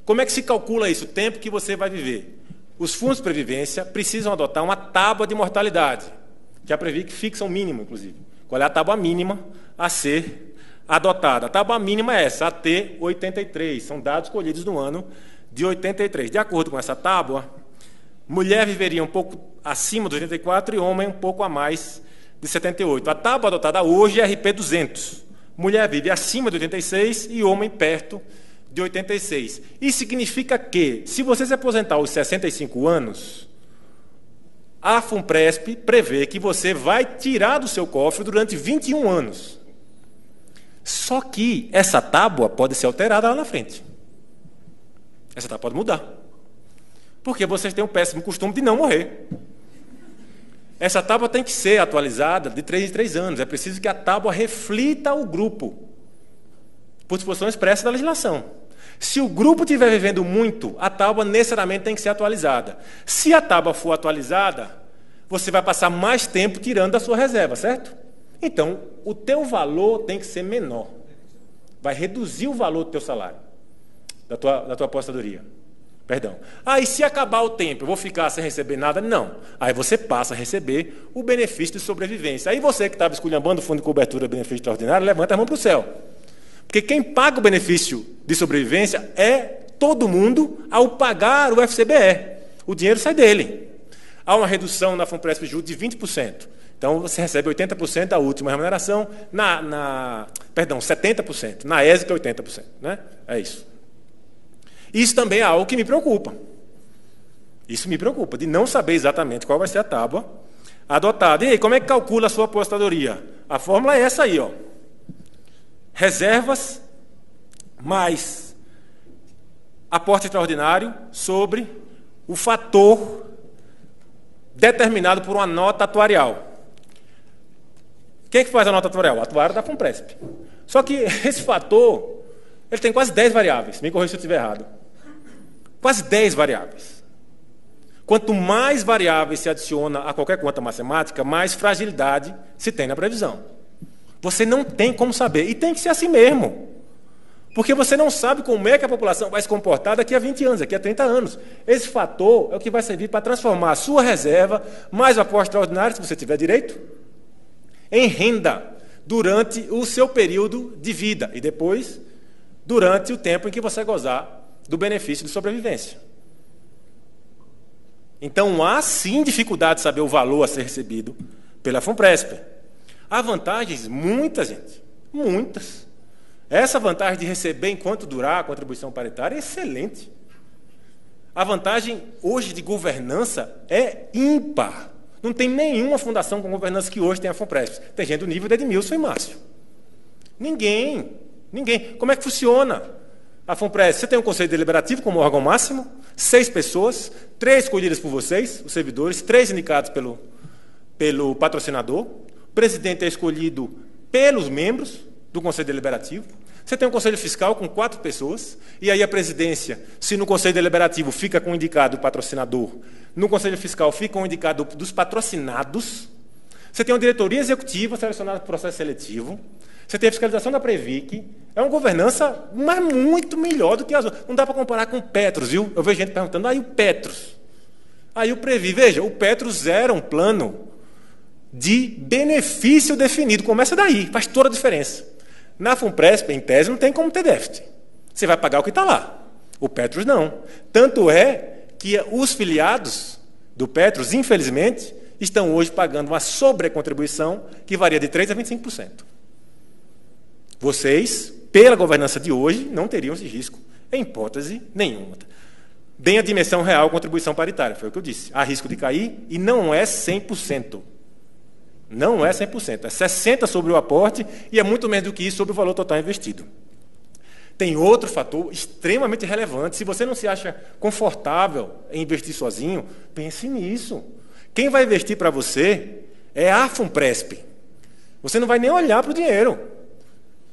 A: Como é que se calcula isso? O tempo que você vai viver. Os fundos de previdência precisam adotar uma tábua de mortalidade, que a Previc fixa um mínimo, inclusive. Qual é a tábua mínima a ser adotada? A tábua mínima é essa, AT 83. São dados colhidos no ano de 83. De acordo com essa tábua, mulher viveria um pouco acima de 84 e homem um pouco a mais de 78. A tábua adotada hoje é RP 200. Mulher vive acima de 86 e homem perto de 86. Isso significa que, se você se aposentar aos 65 anos, a FUNPRESP prevê que você vai tirar do seu cofre durante 21 anos. Só que essa tábua pode ser alterada lá na frente. Essa tábua pode mudar. Porque vocês têm o péssimo costume de não morrer. Essa tábua tem que ser atualizada de 3 em 3 anos. É preciso que a tábua reflita o grupo, por disposição expressa da legislação. Se o grupo estiver vivendo muito, a tábua necessariamente tem que ser atualizada. Se a tábua for atualizada, você vai passar mais tempo tirando da sua reserva, certo? Então, o teu valor tem que ser menor. Vai reduzir o valor do teu salário, da tua aposentadoria. Perdão. E se acabar o tempo, eu vou ficar sem receber nada? Não. Aí você passa a receber o benefício de sobrevivência. Aí você que estava esculhambando o fundo de cobertura de benefício extraordinário, levanta a mão para o céu. Porque quem paga o benefício de sobrevivência é todo mundo ao pagar o FCBE. O dinheiro sai dele. Há uma redução na FUNPRESP-JUD de 20%. Então, você recebe 80% da última remuneração, 70%. Na ESE, que é 80%. Né? É isso. Isso também é algo que me preocupa. Isso me preocupa, de não saber exatamente qual vai ser a tábua adotada. E aí, como é que calcula a sua aposentadoria? A fórmula é essa aí, ó. Reservas mais aporte extraordinário sobre o fator determinado por uma nota atuarial. Quem é que faz a nota atuarial? O atuário da FUNPRESP. Só que esse fator, ele tem quase 10 variáveis. Me corrija se eu estiver errado. Quase 10 variáveis. Quanto mais variáveis se adiciona a qualquer conta matemática, mais fragilidade se tem na previsão. Você não tem como saber. E tem que ser assim mesmo. Porque você não sabe como é que a população vai se comportar daqui a 20 anos, daqui a 30 anos. Esse fator é o que vai servir para transformar a sua reserva, mais o aporte extraordinário, se você tiver direito, em renda durante o seu período de vida e depois durante o tempo em que você gozar do benefício de sobrevivência. Então, há sim dificuldade de saber o valor a ser recebido pela FUNPRESP. Há vantagens, muitas, gente, muitas. Essa vantagem de receber enquanto durar a contribuição paritária é excelente. A vantagem hoje de governança é ímpar. Não tem nenhuma fundação com governança que hoje tenha a FUNPRESP. Tem gente do nível de Edmilson e Márcio. Ninguém. Como é que funciona a FUNPRESP? Você tem um conselho deliberativo como órgão máximo, 6 pessoas, 3 escolhidas por vocês, os servidores, 3 indicados pelo patrocinador. O presidente é escolhido pelos membros do Conselho Deliberativo. Você tem um Conselho Fiscal com 4 pessoas, e aí a presidência, se no Conselho Deliberativo fica com o indicado do patrocinador, no Conselho Fiscal fica com o indicado dos patrocinados. Você tem uma diretoria executiva selecionada por processo seletivo. Você tem a fiscalização da Previc. É uma governança, mas muito melhor do que as outras. Não dá para comparar com o Petros, viu? Eu vejo gente perguntando, aí o Petros? Aí o Previ. Veja, o Petros era um plano de benefício definido. Começa daí, faz toda a diferença. Na FUNPRESP, em tese, não tem como ter déficit. Você vai pagar o que está lá. O Petros não. Tanto é que os filiados do Petros, infelizmente, estão hoje pagando uma sobrecontribuição que varia de 3% a 25%. Vocês, pela governança de hoje, não teriam esse risco, em hipótese nenhuma. Deem a dimensão real contribuição paritária, foi o que eu disse. Há risco de cair e não é 100%. Não é 100%, é 60% sobre o aporte e é muito menos do que isso sobre o valor total investido. Tem outro fator extremamente relevante. Se você não se acha confortável em investir sozinho, pense nisso. Quem vai investir para você é a FUNPRESP. Você não vai nem olhar para o dinheiro.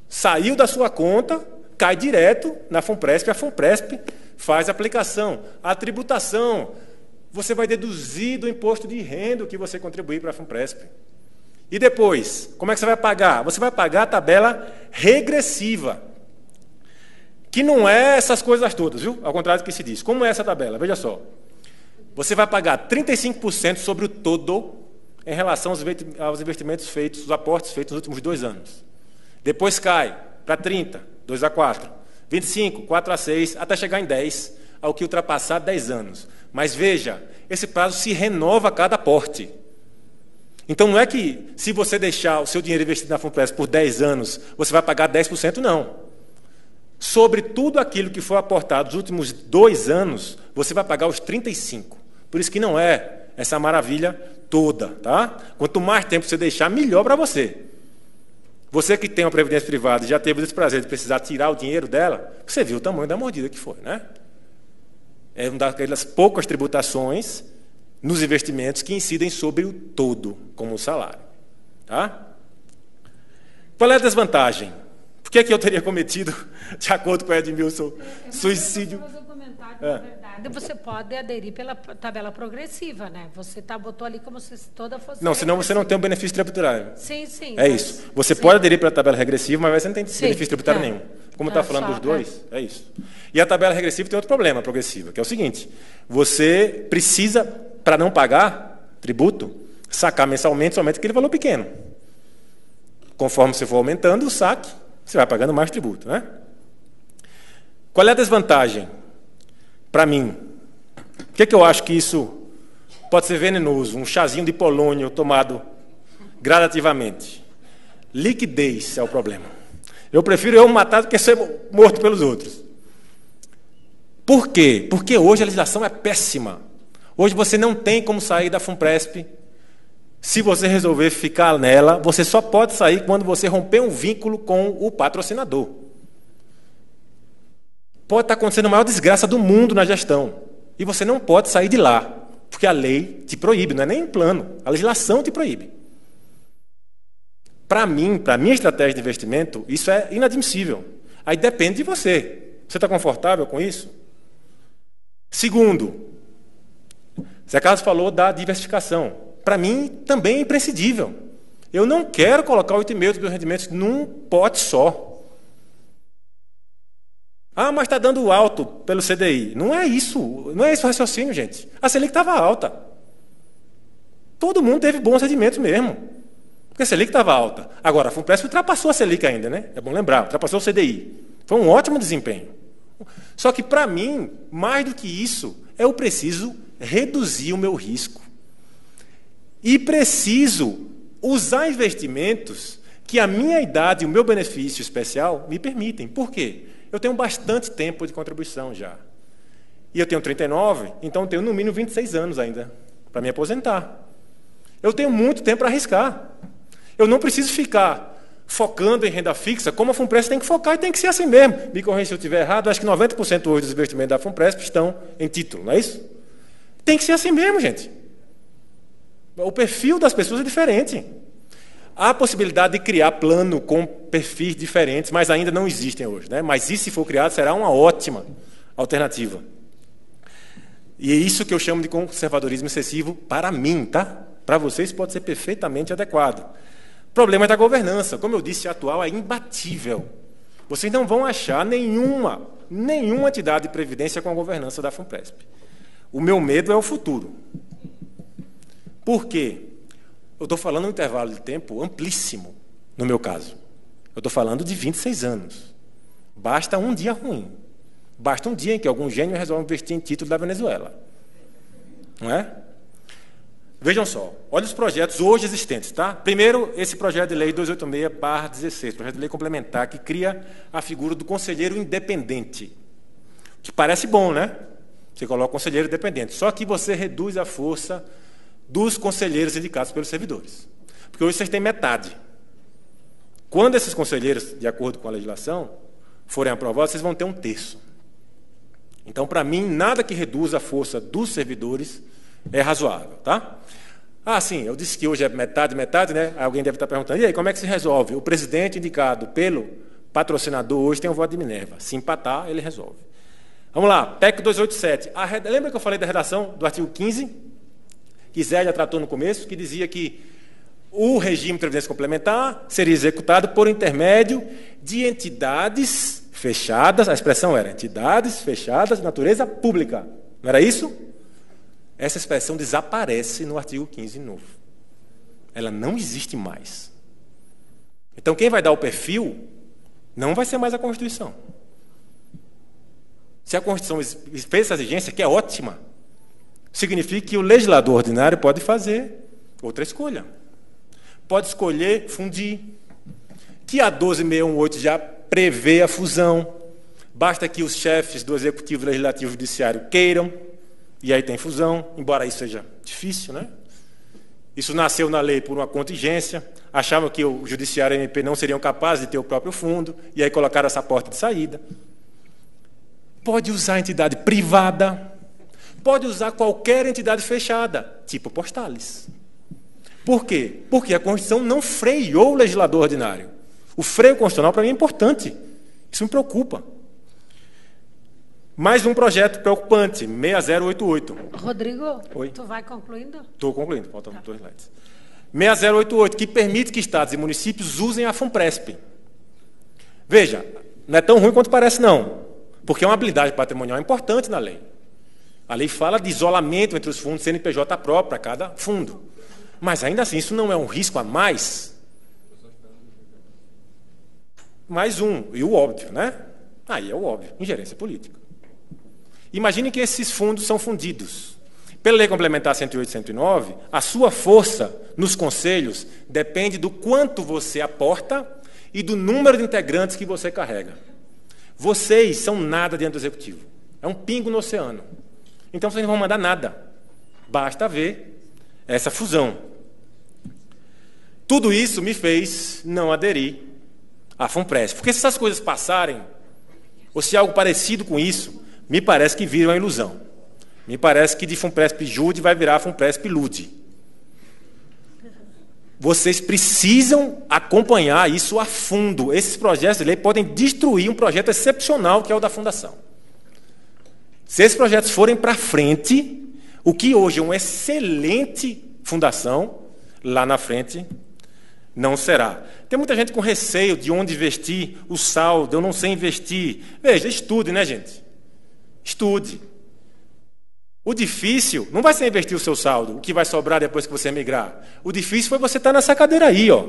A: Saiu da sua conta, cai direto na FUNPRESP, a FUNPRESP faz a aplicação, a tributação. Você vai deduzir do imposto de renda que você contribuir para a FUNPRESP. E depois, como é que você vai pagar? Você vai pagar a tabela regressiva, que não é essas coisas todas, viu? Ao contrário do que se diz. Como é essa tabela? Veja só. Você vai pagar 35% sobre o todo em relação aos investimentos feitos, os aportes feitos nos últimos 2 anos. Depois cai para 30%, 2 a 4%, 25%, 4 a 6%, até chegar em 10%, ao que ultrapassar 10 anos. Mas veja, esse prazo se renova a cada aporte. Então, não é que, se você deixar o seu dinheiro investido na FUNPRESP por 10 anos, você vai pagar 10%, não. Sobre tudo aquilo que foi aportado nos últimos 2 anos, você vai pagar os 35%. Por isso que não é essa maravilha toda. Tá? Quanto mais tempo você deixar, melhor para você. Você que tem uma previdência privada e já teve o desprazer de precisar tirar o dinheiro dela, você viu o tamanho da mordida que foi, né? É uma daquelas poucas tributações nos investimentos que incidem sobre o todo, como o salário. Tá? Qual é a desvantagem? Por que eu teria cometido, de acordo com o Edmilson, suicídio?
B: Eu vou fazer um comentário, na verdade, você pode aderir pela tabela progressiva, né? Você botou ali como se toda fosse...
A: Não, senão você não tem um benefício tributário.
B: Sim, sim.
A: É isso. Você pode aderir pela tabela regressiva, mas você não tem benefício tributário nenhum. Como está falando dos dois, é isso. E a tabela regressiva tem outro problema, progressiva, que é o seguinte. Você precisa, para não pagar tributo, sacar mensalmente somente aquele valor pequeno. Conforme você for aumentando o saque, você vai pagando mais tributo, né? Qual é a desvantagem? Para mim, por que eu acho que isso pode ser venenoso? Um chazinho de polônio tomado gradativamente. Liquidez é o problema. Eu prefiro eu matar do que ser morto pelos outros. Por quê? Porque hoje a legislação é péssima. Hoje você não tem como sair da FUNPRESP. Se você resolver ficar nela, você só pode sair quando você romper um vínculo com o patrocinador. Pode estar acontecendo a maior desgraça do mundo na gestão. E você não pode sair de lá, porque a lei te proíbe, não é nem um plano. A legislação te proíbe. Para mim, para a minha estratégia de investimento, isso é inadmissível. Aí depende de você. Você está confortável com isso? Segundo, Zé Carlos falou da diversificação. Para mim, também é imprescindível. Eu não quero colocar 8,5% dos meus rendimentos num pote só. Ah, mas está dando alto pelo CDI. Não é isso. Não é esse o raciocínio, gente. A Selic estava alta. Todo mundo teve bons rendimentos mesmo. Porque a Selic estava alta. Agora, a FUNPRESP ultrapassou a Selic ainda, né? É bom lembrar, ultrapassou o CDI. Foi um ótimo desempenho. Só que, para mim, mais do que isso, eu preciso reduzir o meu risco. E preciso usar investimentos que a minha idade e o meu benefício especial me permitem. Por quê? Eu tenho bastante tempo de contribuição já. E eu tenho 39, então eu tenho no mínimo 26 anos ainda para me aposentar. Eu tenho muito tempo para arriscar. Eu não preciso ficar focando em renda fixa, como a FUNPRESP tem que focar e tem que ser assim mesmo. Me corrija se eu estiver errado, acho que 90% hoje dos investimentos da FUNPRESP estão em título, não é isso? Tem que ser assim mesmo, gente. O perfil das pessoas é diferente. Há a possibilidade de criar plano com perfis diferentes, mas ainda não existem hoje, né? Mas isso, se for criado, será uma ótima alternativa. E é isso que eu chamo de conservadorismo excessivo para mim, tá? Para vocês pode ser perfeitamente adequado. Problema da governança. Como eu disse, a atual é imbatível. Vocês não vão achar nenhuma entidade de previdência com a governança da FUNPRESP. O meu medo é o futuro. Por quê? Eu estou falando de um intervalo de tempo amplíssimo, no meu caso. Eu estou falando de 26 anos. Basta um dia ruim. Basta um dia em que algum gênio resolve investir em título da Venezuela. Não é? Vejam só, olha os projetos hoje existentes, tá? Primeiro, esse projeto de lei 286/16, projeto de lei complementar, que cria a figura do conselheiro independente. Que parece bom, né? Você coloca conselheiro independente. Só que você reduz a força dos conselheiros indicados pelos servidores. Porque hoje vocês têm metade. Quando esses conselheiros, de acordo com a legislação, forem aprovados, vocês vão ter 1/3. Então, para mim, nada que reduza a força dos servidores é razoável, tá? Ah, sim, eu disse que hoje é metade, né? Alguém deve estar perguntando, e aí, como é que se resolve? O presidente indicado pelo patrocinador hoje tem o voto de Minerva. Se empatar, ele resolve. Vamos lá, PEC 287. Lembra que eu falei da redação do artigo 15? Que Zé já tratou no começo, que dizia que o regime de previdência complementar seria executado por intermédio de entidades fechadas, a expressão era entidades fechadas de natureza pública. Não era isso? Essa expressão desaparece no artigo 15 novo. Ela não existe mais. Então, quem vai dar o perfil não vai ser mais a Constituição. Se a Constituição fez essa exigência, que é ótima, significa que o legislador ordinário pode fazer outra escolha. Pode escolher fundir, que a 12.618 já prevê a fusão. Basta que os chefes do Executivo, Legislativo e Judiciário queiram, e aí tem fusão, embora isso seja difícil, né? Isso nasceu na lei por uma contingência, achavam que o Judiciário e o MP não seriam capazes de ter o próprio fundo, e aí colocaram essa porta de saída. Pode usar entidade privada, pode usar qualquer entidade fechada, tipo Postales. Por quê? Porque a Constituição não freou o legislador ordinário. O freio constitucional, para mim, é importante. Isso me preocupa. Mais um projeto preocupante, 6088.
B: Rodrigo,
A: Oi?
B: tu vai concluindo?
A: Estou concluindo, faltam 2 slides. 6088, que permite que estados e municípios usem a FUNPRESP. Veja, não é tão ruim quanto parece, não. Porque é uma habilidade patrimonial importante na lei. A lei fala de isolamento entre os fundos CNPJ próprio para cada fundo. Mas, ainda assim, isso não é um risco a mais? Mais um, e o óbvio, né? Aí é o óbvio, ingerência política. Imagine que esses fundos são fundidos. Pela Lei Complementar 108 e 109, a sua força nos conselhos depende do quanto você aporta e do número de integrantes que você carrega. Vocês são nada diante do Executivo. É um pingo no oceano. Então, vocês não vão mandar nada. Basta ver essa fusão. Tudo isso me fez não aderir à FUNPRESP. Porque se essas coisas passarem, ou se algo parecido com isso, me parece que vira uma ilusão. Me parece que de FUNPRESP-JUDE vai virar FUNPRESP-LUDE. Vocês precisam acompanhar isso a fundo. Esses projetos de lei podem destruir um projeto excepcional, que é o da Fundação. Se esses projetos forem para frente, o que hoje é uma excelente fundação, lá na frente Não será. Tem muita gente com receio de onde investir o saldo, eu não sei investir. Veja, estude, né, gente? Estude. O difícil não vai ser investir o seu saldo, o que vai sobrar depois que você migrar. O difícil foi você estar nessa cadeira aí, ó.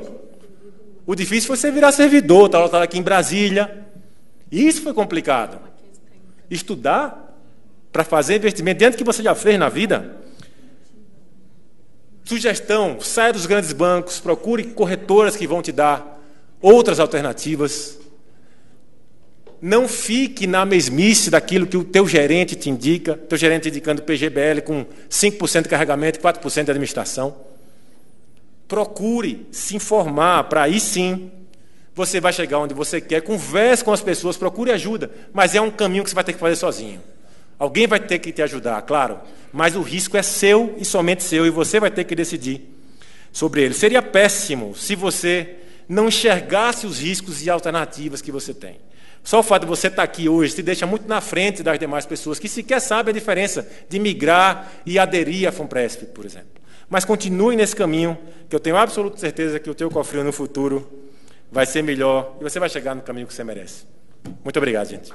A: O difícil foi você virar servidor, estar aqui em Brasília. Isso foi complicado. Estudar para fazer investimento dentro do que você já fez na vida. Sugestão, saia dos grandes bancos, procure corretoras que vão te dar outras alternativas. Não fique na mesmice daquilo que o teu gerente te indica, teu gerente indicando PGBL com 5% de carregamento e 4% de administração. Procure se informar, para aí sim você vai chegar onde você quer. Converse com as pessoas, procure ajuda, mas é um caminho que você vai ter que fazer sozinho. Alguém vai ter que te ajudar, claro, mas o risco é seu e somente seu, e você vai ter que decidir sobre ele. Seria péssimo se você não enxergasse os riscos e alternativas que você tem. Só o fato de você estar aqui hoje te deixa muito na frente das demais pessoas que sequer sabem a diferença de migrar e aderir à FUNPRESP, por exemplo. Mas continue nesse caminho, que eu tenho absoluta certeza que o teu cofrinho no futuro vai ser melhor e você vai chegar no caminho que você merece. Muito obrigado, gente.